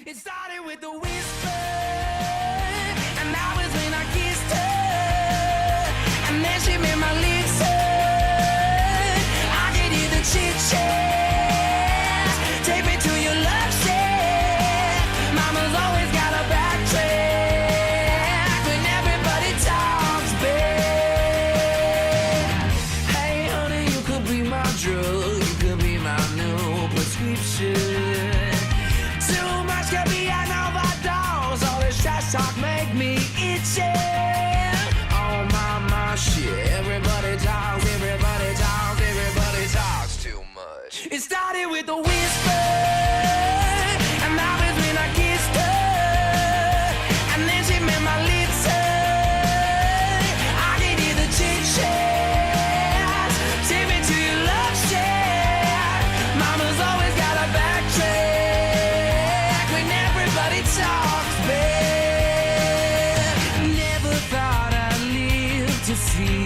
It started with a whisper, and that was when I kissed her, and then she made my lips hurt. I could hear the chit chat. Take me to your love shack. Mama's always got a backtrack when everybody talks back. Hey honey, you could be my drug, you could be my new prescription. Too much caffeine overdose, all this trash talk make me itchy. Oh my shit, everybody talks, everybody talks, everybody talks too much. It started with a whisper, and that was when I kissed her, and then she made my lips hurt. I could hear the chit chat. Take me to your love shack. Mama's always got a backtrack when everybody talks back. Never thought I'd live to see